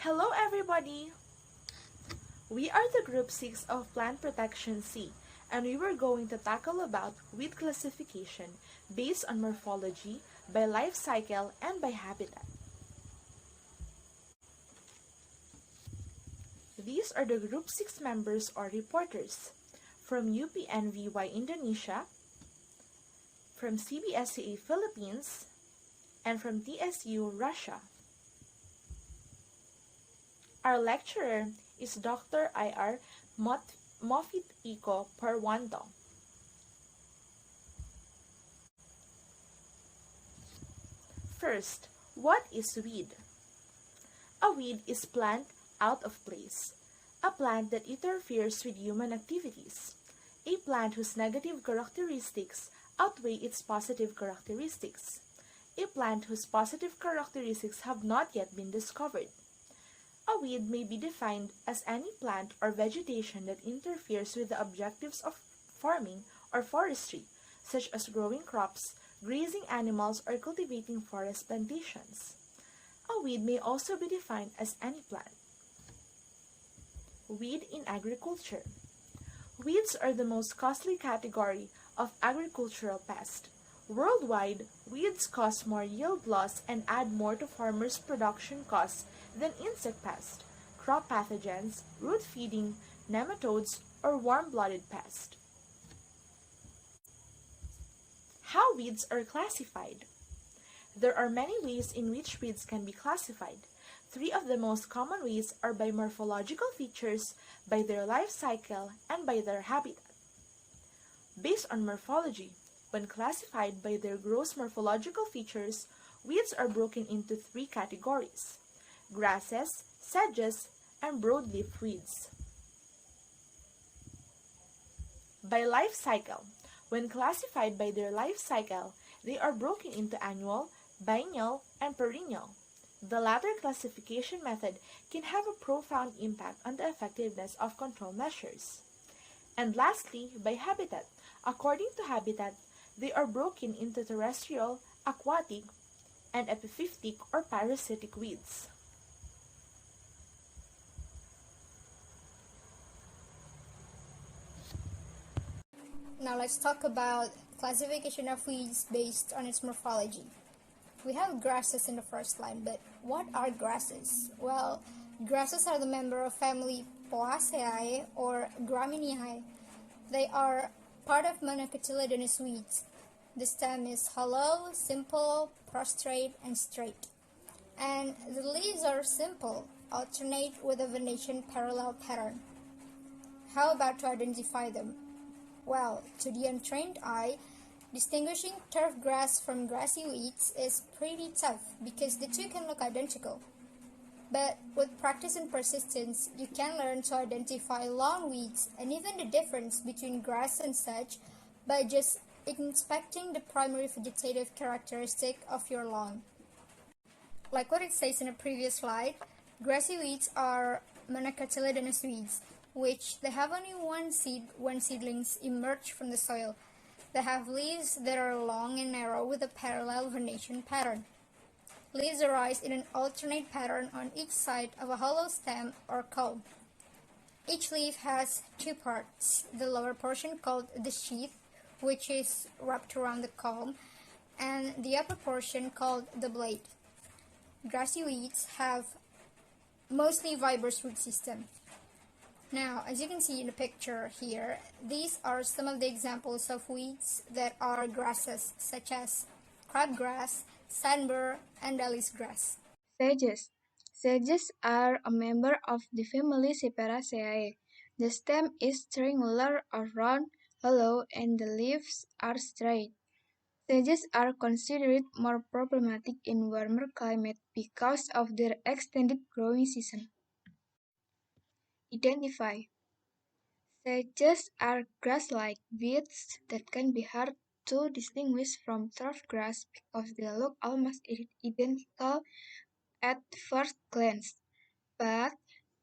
Hello everybody! We are the Group 6 of Plant Protection C, and we were going to tackle about weed classification based on morphology, by life cycle, and by habitat. These are the Group 6 members or reporters from UPNVY Indonesia, from CBSUA Philippines, and from TSU Russia. Our lecturer is Dr. I.R. MofitEko Poerwanto. First, what is weed? A weed is plant out of place, a plant that interferes with human activities, a plant whose negative characteristics outweigh its positive characteristics, a plant whose positive characteristics have not yet been discovered. A weed may be defined as any plant or vegetation that interferes with the objectives of farming or forestry, such as growing crops, grazing animals, or cultivating forest plantations. A weed may also be defined as any plant. Weed in agriculture. Weeds are the most costly category of agricultural pest. Worldwide, weeds cause more yield loss and add more to farmers' production costs than insect pests, crop pathogens, root feeding, nematodes, or warm-blooded pests. How weeds are classified. There are many ways in which weeds can be classified. Three of the most common ways are by morphological features, by their life cycle, and by their habitat. Based on morphology, when classified by their gross morphological features, weeds are broken into three categories: grasses, sedges, and broadleaf weeds. By life cycle, when classified by their life cycle, they are broken into annual, biennial, and perennial. The latter classification method can have a profound impact on the effectiveness of control measures. And lastly, by habitat. According to habitat, they are broken into terrestrial, aquatic, and epiphytic or parasitic weeds. Now let's talk about classification of weeds based on its morphology. We have grasses in the first line, but what are grasses? Well, grasses are the member of family Poaceae or Gramineae. They are part of monocotyledonous weeds. The stem is hollow, simple, prostrate, and straight. And the leaves are simple, alternate with a venation parallel pattern. How about to identify them? Well, to the untrained eye, distinguishing turf grass from grassy weeds is pretty tough because the two can look identical. But with practice and persistence, you can learn to identify lawn weeds and even the difference between grass and sedge by just inspecting the primary vegetative characteristic of your lawn. Like what it says in the previous slide, grassy weeds are monocotyledonous weeds, which they have only one seed when seedlings emerge from the soil. They have leaves that are long and narrow with a parallel venation pattern. Leaves arise in an alternate pattern on each side of a hollow stem or culm. Each leaf has two parts, the lower portion called the sheath, which is wrapped around the culm, and the upper portion called the blade. Grassy weeds have mostly fibrous root system. Now, as you can see in the picture here, these are some of the examples of weeds that are grasses, such as crabgrass, sandbur, and Dalis grass. Sedges. Sedges are a member of the family Cyperaceae. The stem is triangular or round, hollow, and the leaves are straight. Sedges are considered more problematic in warmer climate because of their extended growing season. Identify. Sedges are grass-like weeds that can be hard to distinguish from turf grass because they look almost identical at first glance. But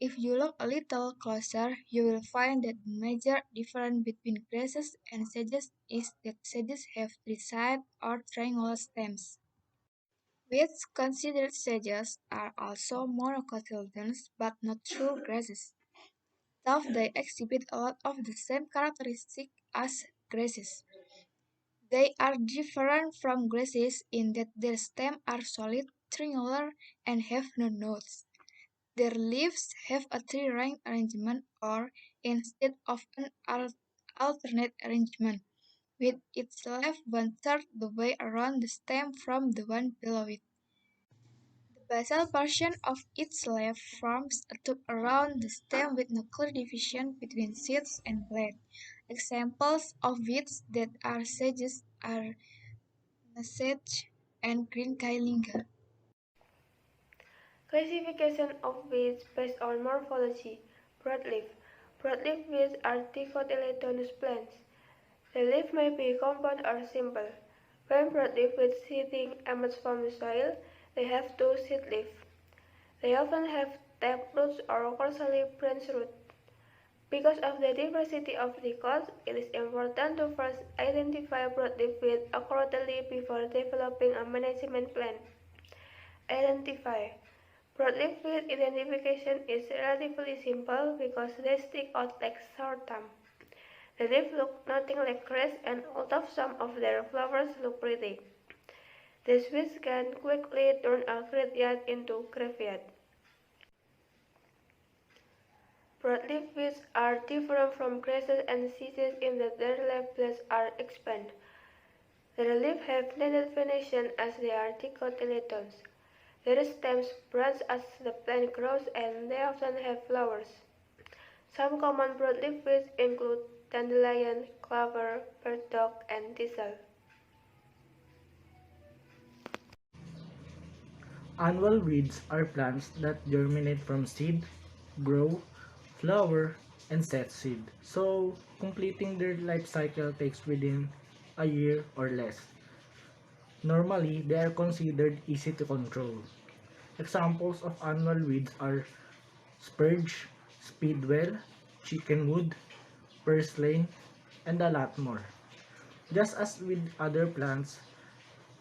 if you look a little closer, you will find that the major difference between grasses and sedges is that sedges have three-sided or triangular stems. Weeds considered sedges are also monocotyledons but not true grasses. Though they exhibit a lot of the same characteristics as grasses. They are different from grasses in that their stems are solid, triangular, and have no nodes. Their leaves have a tree-ring arrangement or, instead of an alternate arrangement, with its leaf one-third the way around the stem from the one below it. The basal portion of its leaf forms a tube around the stem with no clear division between seeds and blade. Examples of weeds that are sedges are sage and green Kailinga. Classification of weeds based on morphology. Broadleaf. Broadleaf weeds are dicotyledonous plants. The leaf may be compound or simple. When broadleaf weeds seeding emerge from the soil, they have two seed leaves. They often have tap roots or coarsely branched roots. Because of the diversity of dicots, it is important to first identify broadleaf weeds accurately before developing a management plan. Identify. Broadleaf weed identification is relatively simple because they stick out like sore thumb. The leaves look nothing like grass, and although some of their flowers look pretty, these weeds can quickly turn a graveyard into graveyard. Broadleaf weeds are different from grasses and sedges in that their leaf blades are expanded. Their leaves have needle venation as they are dicotyledons. Their stems branch as the plant grows and they often have flowers. Some common broadleaf weeds include dandelion, clover, burdock, and thistle. Annual weeds are plants that germinate from seed, grow, flower, and set seed. So, completing their life cycle takes within a year or less. Normally, they are considered easy to control. Examples of annual weeds are spurge, speedwell, chickenwood, purslane, and a lot more. Just as with other plants,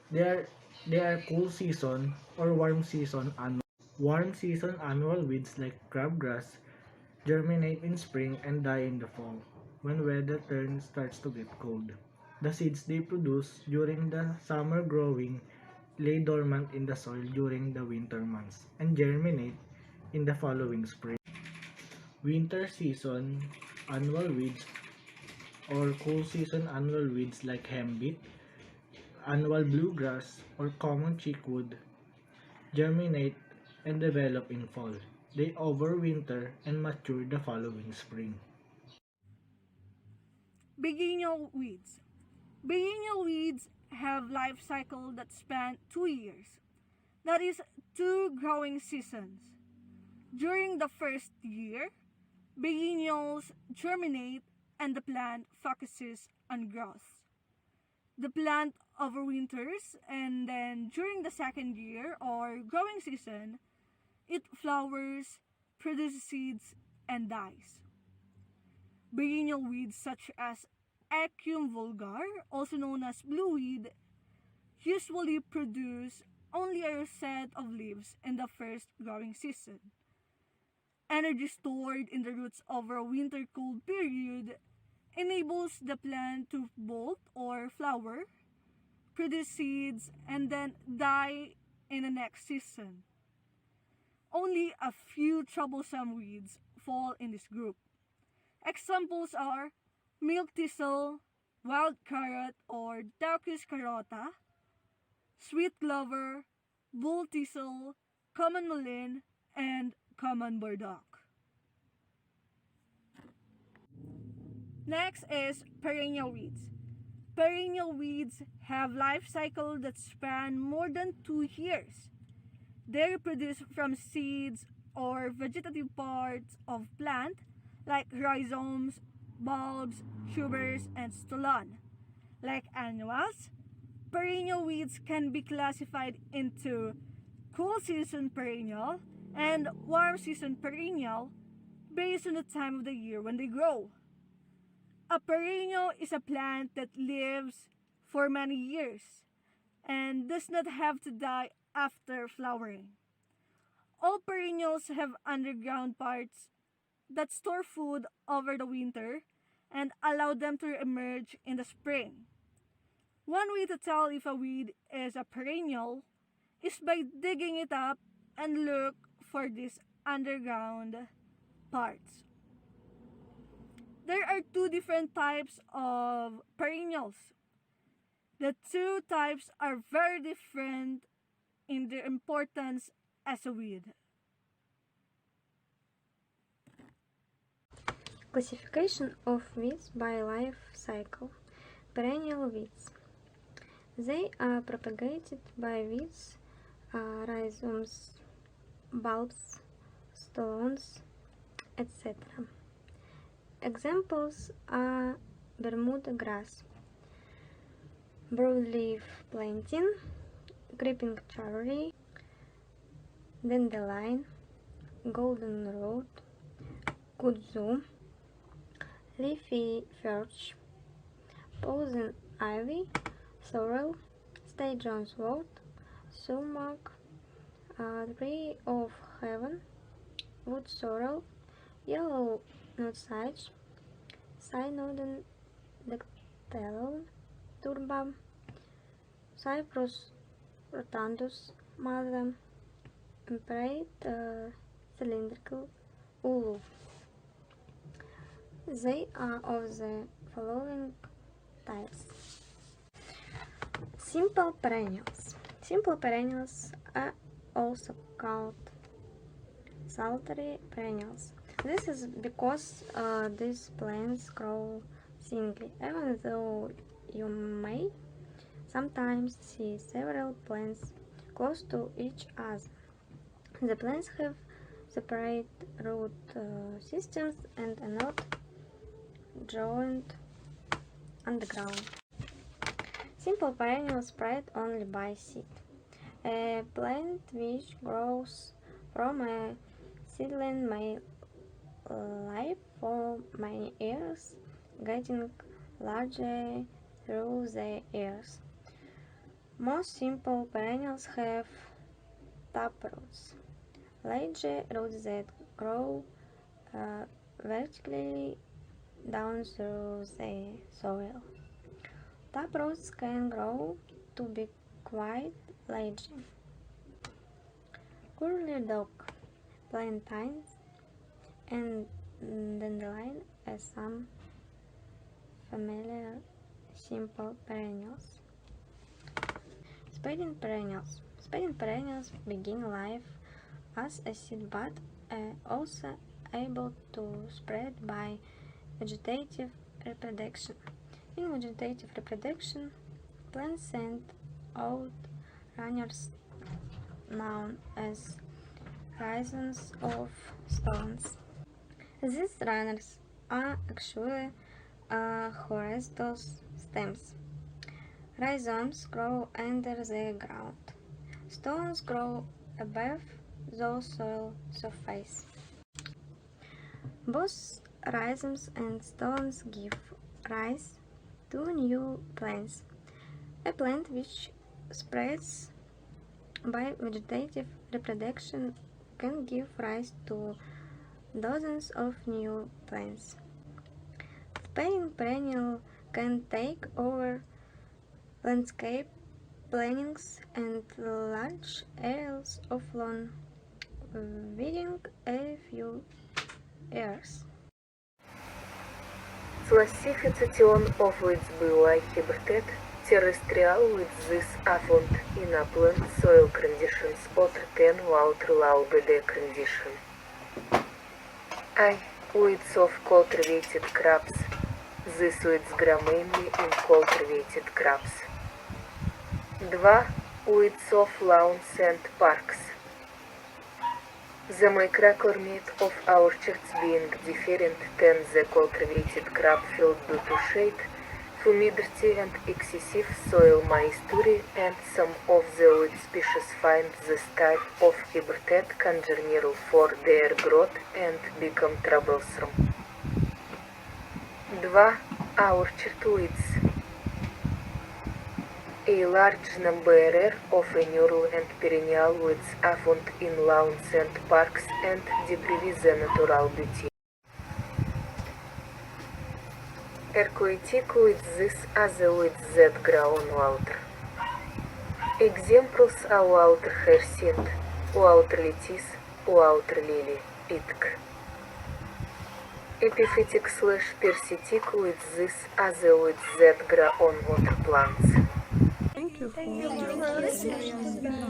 they are they are cool season or warm season annual weeds like crabgrass germinate in spring and die in the fall when weather turns starts to get cold. The seeds they produce during the summer growing lay dormant in the soil during the winter months and germinate in the following spring. Winter season annual weeds or cool season annual weeds like hembeet, annual bluegrass, or common chickwood germinate and develop in fall. They overwinter and mature the following spring. Biennial weeds. Biennial weeds have life cycle that span 2 years. That is 2 growing seasons. During the first year, biennials germinate and the plant focuses on growth. The plant overwinters and then during the second year or growing season, it flowers, produces seeds, and dies. Biennial weeds such as Echium vulgar, also known as blueweed, usually produce only a set of leaves in the first growing season. Energy stored in the roots over a winter cold period enables the plant to bolt or flower, produce seeds, and then die in the next season. Only a few troublesome weeds fall in this group. Examples are milk thistle, wild carrot or Daucus carota, sweet clover, bull thistle, common mullein, and common burdock. Next is perennial weeds. Perennial weeds have life cycle that span more than 2 years. They reproduce from seeds or vegetative parts of plant like rhizomes, bulbs, tubers, and stolon. Like annuals, perennial weeds can be classified into cool season perennial and warm season perennial based on the time of the year when they grow. A perennial is a plant that lives for many years and does not have to die after flowering. All perennials have underground parts that store food over the winter and allow them to emerge in the spring. One way to tell if a weed is a perennial is by digging it up and look for these underground parts. There are two different types of perennials. The two types are very different in their importance as a weed. Classification of weeds by life cycle. Perennial weeds. They are propagated by weeds, rhizomes, bulbs, stolons, etc. Examples are Bermuda grass, broadleaf plantain, creeping cherry, dandelion, goldenrod, kudzu, leafy birch, poison ivy, sorrel, State-John's-wort, sumac, tree of heaven, wood sorrel, yellow nutsedge, Cynodon dactylon, turba, Cyprus rotundus, mother, emperate, cylindrical, ulu. They are of the following types. Simple perennials. Simple perennials are also called solitary perennials. This is because these plants grow singly, even though you may sometimes see several plants close to each other. The plants have separate root systems and are not joined underground. Simple perennials spread only by seed. A plant which grows from a seedling may live for many years, getting larger through the years. Most simple perennials have taproots, large roots that grow vertically down through the soil. Taproots can grow to be quite large. Curly dog, plantains, and dandelion are some familiar simple perennials. Spading perennials. Spading perennials begin life as a seed but are also able to spread by vegetative reproduction. In vegetative reproduction, plants send out runners known as rhizomes of stones. These runners are actually horizontal stems. Rhizomes grow under the ground. Stones grow above the soil surface. Both rhizomes and stones give rise to new plants. A plant which spreads by vegetative reproduction can give rise to dozens of new plants. Spading perennial can take over landscape plantings and large areas of lawn within a few years. Classification of weeds by habitat, terrestrial weeds this affluent in upland soil conditions other than water-low-bed condition. I. Weeds of cultivated crops. These weeds grow mainly in cultivated crops. 2. Weeds of lawns and parks. The microclimate of orchards being different than the cultivated crop field due to shade, humidity and excessive soil moisture, and some of the weed species find this type of habitat congenial for their growth and become troublesome. 2. Orchard weeds. A large number of annual and perennial weeds are found in lawns and parks and deprive the natural beauty. Aquatic weeds are the weeds that grow on water. Examples are water hyacinth, water lettuce, water lily, etc. Epiphytic/parasitic weeds are the weeds that grow on water plants. Thank you for listening.